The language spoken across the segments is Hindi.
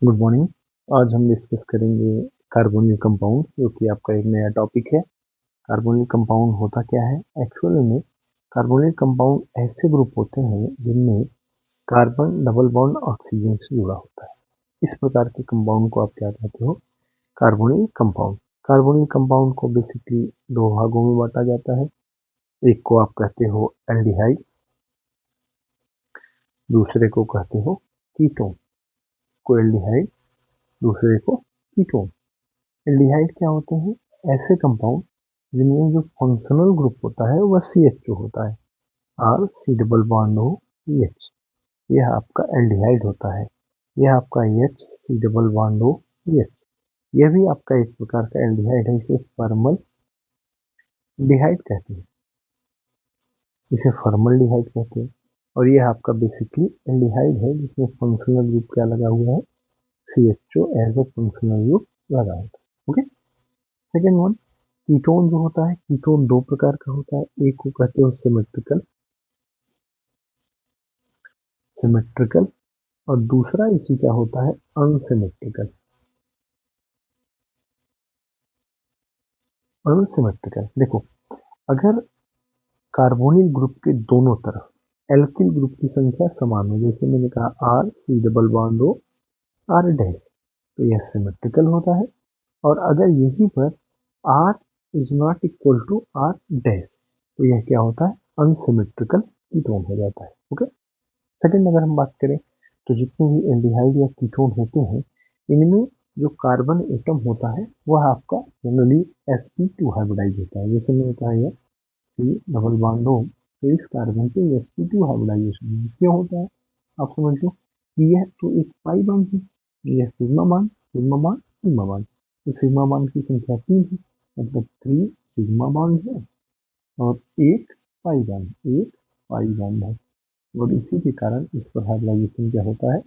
Good morning. आज हम डिस्कस करेंगे कार्बोनिल कंपाउंड, जो कि आपका एक नया टॉपिक है। कार्बोनिल कंपाउंड होता क्या है? एक्चुअली में कार्बोनिल कंपाउंड ऐसे ग्रुप होते हैं जिनमें कार्बन डबल बॉन्ड ऑक्सीजन से जुड़ा होता है। इस प्रकार के कंपाउंड को आप क्या कहते हो? Carbonyl compound. कार्बोनिल कंपाउंड को बेसिकली दो भागों में बांटा जाता है। एक को आप कहते हो एल्डिहाइड, दूसरे को कहते हो कीटोन। को एल्डिहाइड, दूसरे को कीटोन। एल्डिहाइड क्या होते हैं? ऐसे कंपाउंड जिनमें जो फंक्शनल ग्रुप होता है वह CH2 होता है। R C double bond O H, यह आपका एल्डिहाइड होता है। यह आपका H C double bond O H, यह भी आपका एक प्रकार का एल्डिहाइड है। इसे फॉर्मल डिहाइड कहते हैं, इसे फॉर्मल डिहाइड कहते हैं। और यह आपका बेसिकली एल्डिहाइड है जिसमें फंक्शनल ग्रुप क्या लगा हुआ है? CH2 as a functional group लगा होता है। ओके। सेकेंड वन, कीटोन जो होता है, कीटोन दो प्रकार का होता है। एक को कहते हो सिमेट्रिकल, सिमेट्रिकल, और दूसरा इसी का होता है अनसिमेट्रिकल। अनसिमेट्रिकल देखो, अगर कार्बोनिल ग्रुप के दोनों तरफ एल्किल ग्रुप की संख्या समान हो, जैसे मैंने कहा R C double bond O R dash, तो यह सिमेट्रिकल होता है। और अगर यहीं पर R is not equal to R dash, तो यह क्या होता है? अनसिमेट्रिकल कीटोन हो जाता है। ओके। सेकंड, अगर हम बात करें तो जितने भी एल्डिहाइड या कीटोन होते हैं, इनमें जो कार्बन एटम होता है वह आपका जनरली sp2 हाइब्रिडाइज होता है। जैसे मैंने कहा यह सी डबल बॉन्ड हो, तो इस कार्बन पे sp2 हाइब्रिडाइजेशन क्यों होता है? आप समझ लो कि यह तो एक पाई बॉन्ड है, यह sigma bond, sigma bond, sigma bond. तो सिग्मा बॉन्ड की संख्या 3 है, मतलब 3 सिग्मा बॉन्ड है और एक पाई बॉन्ड, एक पाई बॉन्ड है। और इसी के कारण इस पर हाइब्रिडाइजेशन क्या होता है?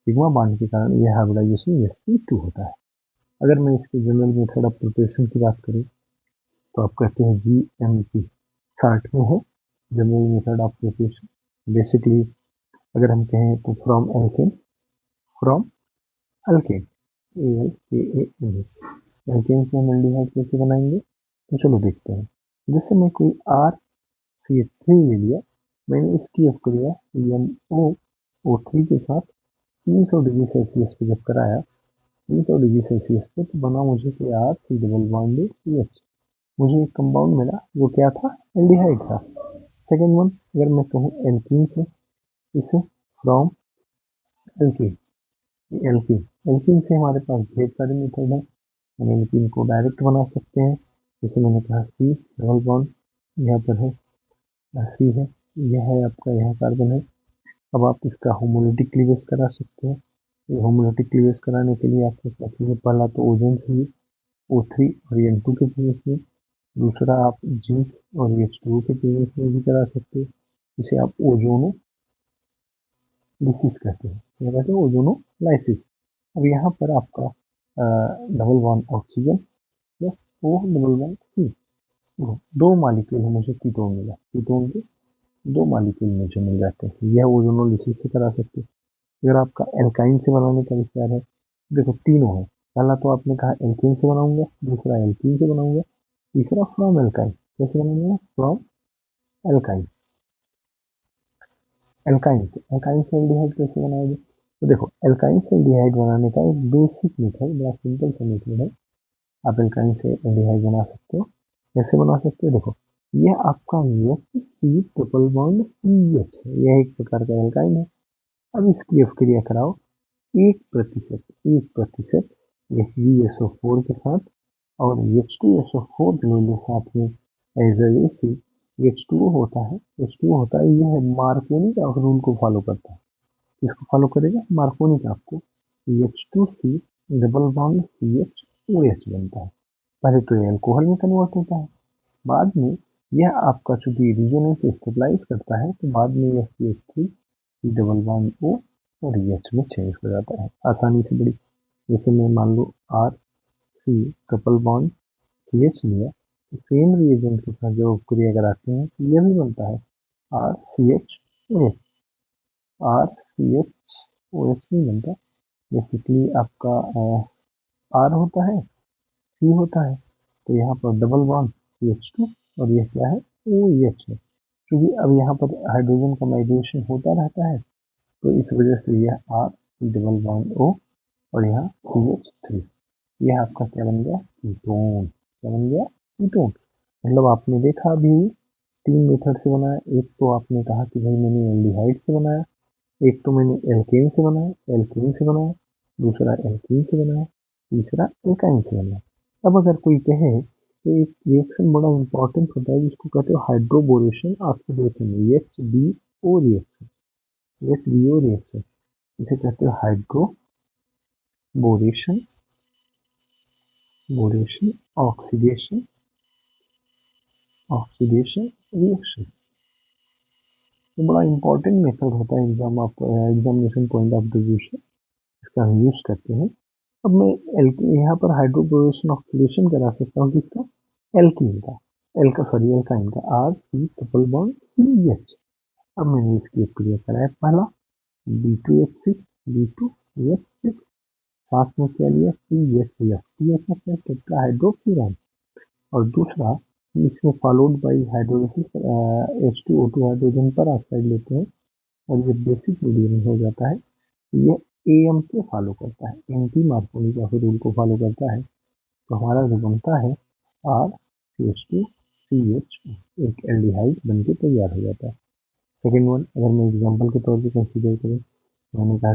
सिग्मा बॉन्ड के कारण यह हाइब्रिडाइजेशन sp2 होता है। अगर मैं इसके जनरल मेथड ऑफ प्रिपरेशन की बात करूं तो आप कहते हैं GMP, शॉर्ट में है general method of preparation. Basically अगर हम कहें तो from alkane, from alkane, ALKAN, alkane से हम एल्डिहाइड कैसे बनाएंगे? तो चलो देखते हैं। जैसे मैं कोई RCH3 ले लिया, मैंने इसकी एफ किया NO3 के साथ 300 डिग्री सेल्सियस पे जब कराया, 300 डिग्री सेल्सियस पे, तो बना मुझे कि R C double bond H. मुझे एक कंपाउंड मिला जो क्या था? एल्डिहाइड था। सेकेंड वन, अगर मैं कहूँ एल्कीन से, इसे फ्रॉम एल्कीन, एल्कीन, एल्कीन से हमारे पास ढेर सारे मेथड हैं। हम एल्कीन को डायरेक्ट बना सकते हैं, जैसे मैंने कहा सी डबल बॉन्ड यहाँ पर है, सी है, यह है आपका, यहाँ कार्बन है। अब आप इसका होमोलिटिक क्लीवेज करा सकते हैं। ये होमोलिटिक क्लीवेज कराने के लिए आपको क्या चाहिए? पहला तो ओजोन चाहिए, O3 और N2 के प्रेजेंस में। दूसरा आप जिंक और H2O के प्रेजेंस में भी करा सकते हो। इसे आप ओजोनो लिसिस कहते हैं, क्या कहते हैं? Ozonolysis. अब यहाँ पर आपका double bond oxygen plus O double bond C, दो मालिक्यूल है, मुझे कीटोन मिला। कीटोन के दो मालिक्यूल मुझे मिल जाते हैं, यह ओजोनो लिसिस से करा सकते हैं। अगर आपका एल्काइन से बनाने का विचार है, देखो तीनों है। पहला तो आपने कहा एल्कीन से बनाऊंगा, दूसरा एल्कीन से बनाऊंगा, तीसरा फ्रॉम एल्काइन। कैसे बनाऊंगा? फ्रॉम एल्काइन, एल्काइन से। एल्काइन से एल्डिहाइड कैसे बनाओगे? तो देखो, एल्काइन से एल्डिहाइड बनाने का एक बेसिक मेथड, बड़ा सिंपल सा मेथड है। आप एल्काइन से एल्डिहाइड बना सकते हो। कैसे बना सकते हो? देखो, यह आपका H C triple bond CH है, यह एक प्रकार का एल्काइन है। अब इसकी अभिक्रिया कराओ 1%, 1% HgSO4 के साथ, और H2SO4 ले लो साथ में एज ए H2O होता है, H2O होता है, यह मार्कोनी का रूल को फॉलो करता है। इसको फॉलो करेगा मार्कोनी का, आपको H2C डबल बॉन्ड CHOH बनता है। पहले तो ये अल्कोहल में कन्वर्ट होता है, बाद में यह आपका चूंकि रिजोनेंस स्टेबलाइज करता है, तो बाद में यह CH3 डबल बॉन्ड O और एच में चेंज हो जाता है आसानी से। बड़ी, जैसे मैं मान लो RC ट्रिपल बॉन्ड CH लिया, तो सेम रिएजेंट के साथ जब क्रिया कराते हैं तो यह भी बनता है RCHOH, RCHOH नहीं बनता, बेसिकली आपका आर होता है, सी होता है, तो यहाँ पर डबल बॉन्ड CH2 और ये क्या है, OH है। क्योंकि अब यहाँ पर हाइड्रोजन का माइग्रेशन होता रहता है, तो इस वजह से यह आर डबल बॉन्ड O और यहाँ CH3, यह आपका क्या बन गया, कीटोन। क्या बन गया, कीटोन। मतलब आपने देखा अभी 3 मेथड से बनाया। एक तो आपने कहा कि भाई मैंने एल्डिहाइड से बनाया, एक तो मैंने एल्केन से बनाया, एल्केन से बनाया, दूसरा एल्कीन से बनाया, तीसरा एल्काइन से बनाया। अब अगर कोई कहे तो एक रिएक्शन बड़ा इंपॉर्टेंट होता है जिसको कहते हो hydroboration oxidation, HBO reaction, HBO reaction, इसे कहते हो हाइड्रोबोरेशन बोरेशन ऑक्सीडेशन ऑक्सीडेशन रिएक्शन। तो बड़ा इंपॉर्टेंट मेथड होता है एग्जामिनेशन पॉइंट ऑफ व्यू से, इसका हम यूज करते हैं। अब मैं यहाँ पर हाइड्रोबोरेशन ऑक्सीडेशन करा सकता हूँ किसका, एल्कीन का, एल्काइन का, R C triple bond CH। अब मैंने इसकी क्रिया कराया, पहला B2H6 B2H6, साथ में क्या लिया, CHF, CHF है टेट्राहाइड्रोक्यूरान, और दूसरा इसमें followed by hydrolysis H2O2 hydrogen पर ऑक्साइड लेते हैं और ये बेसिक मीडियम हो जाता है। ये AM को फॉलो करता है, एंटी मार्कोनी का रूल को फॉलो करता है। तो हमारा जो बनता है RCH2CH, एक एल्डिहाइड बन के तैयार हो जाता है। सेकेंड वन, अगर मैं एग्जाम्पल के तौर पे कंसीडर करूँ, मैंने कहा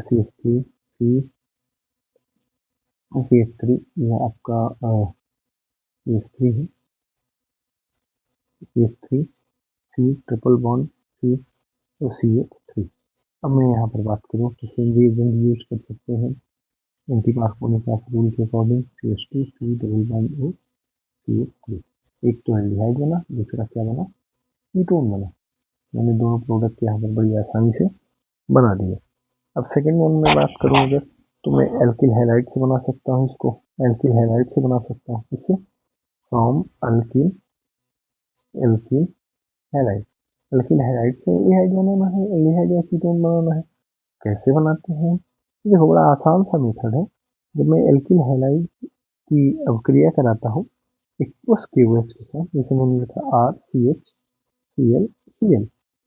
CH3 यह आपका CH3 है, CH3 C triple bond C और CH3। अब मैं यहाँ पर बात करूँ तो सेम रिएजेंट यूज कर सकते हैं एंटी मार्कोनी का रूल के according, CH2 C double bond O CH3। एक तो एल्डिहाइड बना, दूसरा क्या बना, कीटोन बना। मैंने दोनों प्रोडक्ट यहाँ पर बड़ी आसानी से बना दिए। अब सेकेंड वन में बात करूँ अगर, तो मैं एल्किल हैलाइड से बना सकता हूँ इसको, एल्किल हैलाइड से बना सकता हूँ। इससे from alkyl alkyl halide, alkyl halide से एल्डिहाइड बनाना है, एल्डिहाइड या कीटोन बनाना है। कैसे बनाते हैं, देखो बड़ा आसान सा मेथड है। जब मैं एल्किल हैलाइड की अवक्रिया कराता हूँ एक्वस KOH के साथ, जैसे मैंने लिखा RCHCl,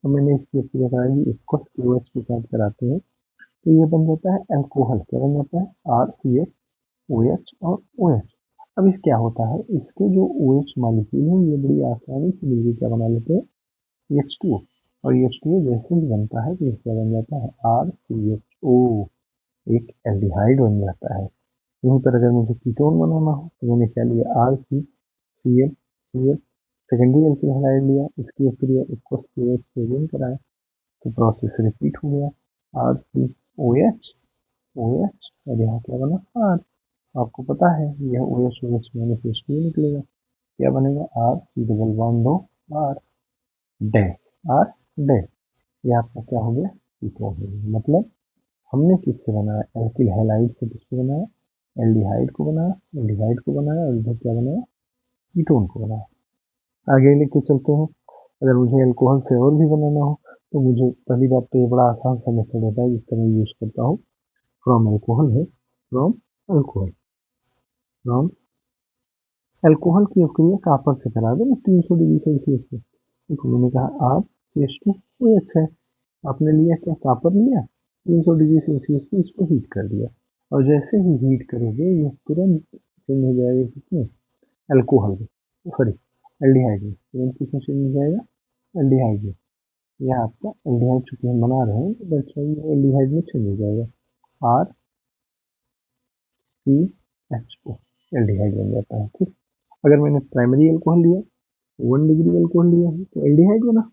तो मैंने इसकी अवक्रिया कराई एक्वस KOH के साथ कराते हैं, तो ये बन जाता है अल्कोहल। क्या बन जाता है, RCH और OH। अब इस क्या होता है, इसके जो OH मॉलिक्यूल है ये बड़ी आसानी से मिलकर क्या बना लेते हैं, H2O, और H2O जैसे ही बनता है तो ये क्या बन जाता है, RCHO, एक एल्डिहाइड बन जाता है। यहीं पर अगर मुझे कीटोन बनाना हो तो मैंने क्या लिया, RCCl सेकेंडरी एल्किल हैलाइड लिया, इसकी अक्रिया एक्वस KOH से अगेन कराया, तो प्रोसेस रिपीट हो गया, RCOH OH और यहाँ क्या बना, R। आपको पता है यह OH OH माइनस H2O निकलेगा, क्या बनेगा, R डबल बॉन्ड दो R डैश, R डैश, ये आपका क्या हो गया, कीटोन हो गया। मतलब हमने किससे बनाया, एल्किल हैलाइड से किसको बनाया, एल्डिहाइड को बनाया, एल्डिहाइड को बनाया और इधर क्या बनाया, कीटोन को बनाया। आगे लेके चलते हैं, अगर मुझे अल्कोहल से और भी बनाना हो तो मुझे पहली बात तो ये बड़ा आसान सा मेथड होता है जिसका मैं यूज करता हूँ, फ्रॉम अल्कोहल है, फ्रॉम अल्कोहल, फ्रॉम अल्कोहल की अक्रिया कापर से करा दो 300 डिग्री सेल्सियस पे। देखो मैंने कहा आप CH2 कोई अच्छा है, आपने लिया क्या, कापर लिया, 300 डिग्री सेल्सियस पे इसको हीट कर दिया, और जैसे ही हीट करोगे ये तुरंत चेंज हो जाएगा किसमें, अल्कोहल में, सॉरी एल्डिहाइड में, तुरंत किसमें चेंज हो जाएगा, एल्डिहाइड में। यह आपका एल्डिहाइड चूंकि हम बना रहे हैं तो दैट्स व्हाई ये एल्डिहाइड में चेंज हो जाएगा, RCHO एल्डिहाइड बन जाता है। ठीक, अगर मैंने प्राइमरी अल्कोहल लिया, 1 डिग्री अल्कोहल लिया है तो एल्डिहाइड बना।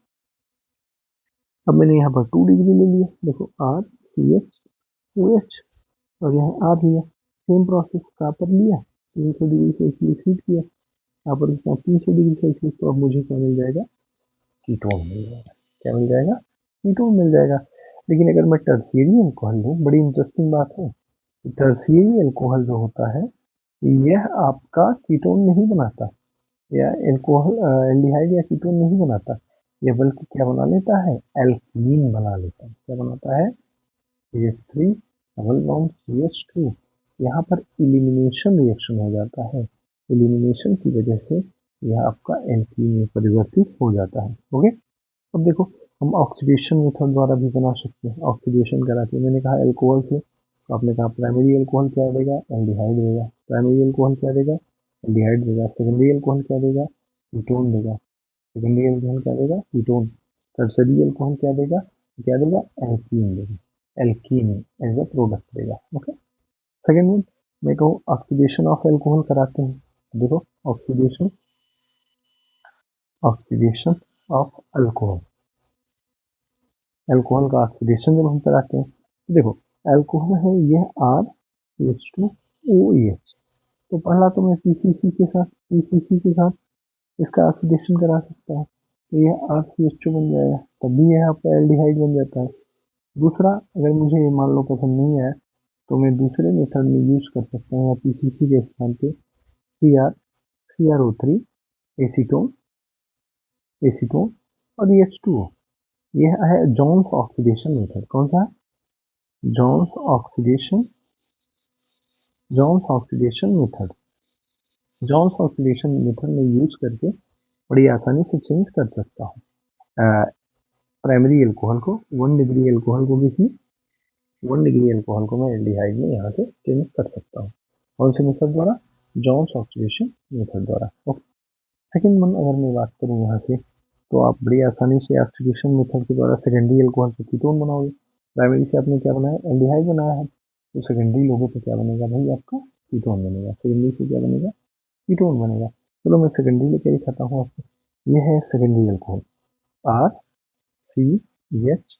अब मैंने यहाँ पर 2 डिग्री ले लिया, देखो RCHOH और यहाँ R लिया, सेम प्रोसेस, कापर लिया, 300 डिग्री सेल्सियस हीट किया, यहाँ पर इसका 300 डिग्री सेल्सियस, तो अब मुझे क्या मिल जाएगा, कीटोन मिल जाएगा। क्या मिल जाएगा, कीटोन मिल जाएगा। लेकिन अगर मैं टर्शियरी अल्कोहल लूँ, बड़ी इंटरेस्टिंग बात है, टर्शियरी अल्कोहल जो होता है यह आपका कीटोन नहीं बनाता, या अल्कोहल एल्डिहाइड या कीटोन नहीं बनाता, यह बल्कि क्या बना लेता है, एल्कीन बना लेता है। क्या बनाता है, CH3 डबल बॉन्ड CH2, यहाँ पर इलिमिनेशन रिएक्शन हो जाता है। इलिमिनेशन की वजह से यह आपका एल्कीन में परिवर्तित हो जाता है। ओके, अब देखो हम ऑक्सीडेशन मेथड द्वारा भी बना सकते हैं। ऑक्सीडेशन कराते मैंने कहा एल्कोहल से, तो आपने कहा प्राइमरी एल्कोहल क्या देगा, एल्डिहाइड देगा। प्राइमरी एल्कोहल क्या देगा, एल्डिहाइड देगा। सेकेंडरी एल्कोहल क्या देगा, कीटोन देगा। सेकेंडरी एल्कोहल क्या देगा, कीटोन। टर्सरी एल्कोहल क्या देगा, एल्कीन देगा। एल्कीन एज अ प्रोडक्ट देगा। ओके, सेकेंड वन मैं कहूँ ऑक्सीडेशन ऑफ एल्कोहल कराते हैं। देखो oxidation oxidation of alcohol, alcohol का ऑक्सीडेशन जब हम कराते हैं, तो देखो एल्कोहल है यह RCH2OH, तो पहला तो मैं पीसीसी के साथ इसका ऑक्सीडेशन करा सकता हूँ, तो यह RCH2 बन जाएगा, तब भी यह आपका एल्डिहाइड बन जाता है। दूसरा, अगर मुझे ये मान लो पसंद नहीं आया, तो मैं दूसरे मेथड में यूज कर सकता हूँ, या पीसीसी के स्थान पे CrO3 एसीटोन एसीटोन और H2O। यह है जॉन्स ऑक्सीडेशन मेथड। कौन सा है, Jones oxidation Jones oxidation method. Jones oxidation method में यूज करके बड़ी आसानी से चेंज कर सकता हूँ प्राइमरी एल्कोहल को, 1 डिग्री एल्कोहल को किसी 1 डिग्री एल्कोहल को मैं एल्डिहाइड में यहाँ से चेंज कर सकता हूँ। कौन से मेथड द्वारा, जॉन्स ऑक्सीडेशन मेथड द्वारा। ओके, सेकेंड वन अगर मैं बात करूँ यहाँ से, तो आप बड़ी आसानी से ऑक्सीडेशन मेथड के द्वारा सेकेंडरी एल्कोहल से कीटोन बनाओगे। प्राइमरी से आपने क्या बनाया, एल्डिहाइड बनाया है, तो सेकेंडरी लोगों पे क्या बनेगा भाई, आपका कीटोन बनेगा। सेकेंडरी से क्या बनेगा, कीटोन बनेगा। चलो मैं सेकेंडरी लेके दिखाता हूँ आपको। ये है सेकेंडरी एल्कोहल, RCHOH,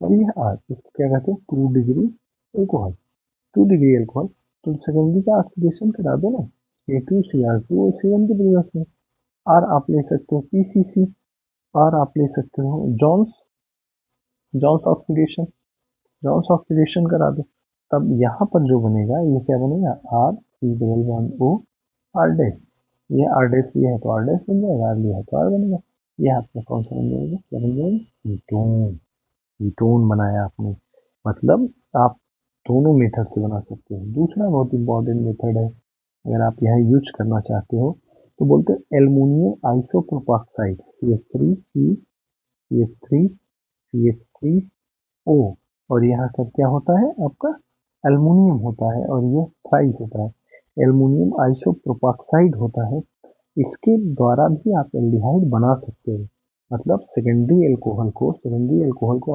और ये R, इसको क्या कहते हैं, 2 डिग्री एल्कोहल। 2 डिग्री एल्कोहल, तो सेकेंडरी का ऑक्सीडेशन करा दो ना, A2CR2 और C1 के प्रीवियस में। आर आप ले सकते हो PCC, और आप ले सकते हो Jones Jones oxidation Jones oxidation करा दो, तब यहाँ पर जो बनेगा ये क्या बनेगा, R C double bond O R dash. ये R डैश ये है तो R डैश बन जाएगा, R ये है तो R बनेगा। ये आपका कौन सा बन जाएगा, क्या बन जाएगा, कीटोन। कीटोन बनाया आपने, मतलब आप दोनों मेथड से बना सकते हो। दूसरा बहुत इंपॉर्टेंट मेथड है, अगर आप यहाँ यूज करना चाहते हो, तो बोलते हैं एल्युमिनियम आइसोप्रोपाक्साइड CH3 और यहाँ का क्या होता है आपका, एल्युमिनियम होता है, और ये थ्राइस होता है। एल्युमिनियम आइसोप्रोपाक्साइड होता है, इसके द्वारा भी आप एल्डिहाइड बना सकते हो। मतलब सेकेंडरी एल्कोहल को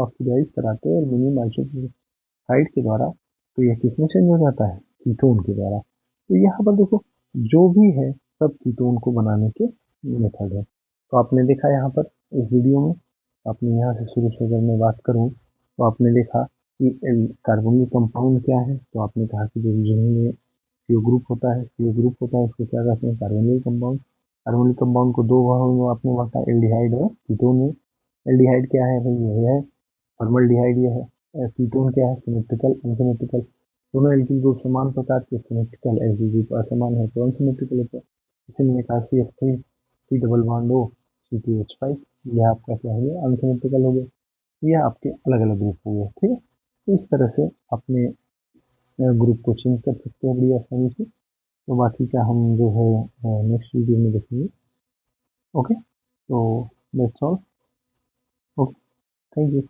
ऑक्सीडाइज कराते हैं एल्युमिनियम आइसोप्रोपाक्साइड के द्वारा, तो यह किसमें चेंज हो जाता है, कीटोन के द्वारा। तो यहाँ पर देखो जो भी है सब कीटोन को बनाने के मेथड है। तो आपने देखा यहाँ पर इस वीडियो में, आपने यहाँ से शुरू से अगर मैं बात करूँ, तो आपने देखा कि कार्बोनिल कंपाउंड क्या है, तो आपने कहा कि जो रीजनिंग में CO ग्रुप होता है, CO ग्रुप होता है उसको क्या कहते हैं, कार्बोनिल कंपाउंड। कार्बोनिल कंपाउंड को दो भागों में आपने बांटा, एल्डिहाइड और कीटोन में। एल्डिहाइड क्या है भाई, यह है फॉर्मल्डिहाइड, यह है। कीटोन क्या है, सिमेट्रिकल अनसिमेट्रिकल। दोनों एल्किल ग्रुप समान प्रकार के, सिमेट्रिकल एल्किल ग्रुप असमान है तो अनसिमेट्रिकल होता है। इसे मैंने कहा CH3 C double bond O C2H5, यह आपका क्या हो गया, अनसिमेट्रिकल हो गया। ये आपके अलग अलग ग्रुप हो गए, ठीक है। तो इस तरह से अपने ग्रुप को चेंज कर सकते हैं बड़ी आसानी से। तो बाकी का हम जो है नेक्स्ट वीडियो में देखेंगे। ओके, तो that's all. Okay, thank you.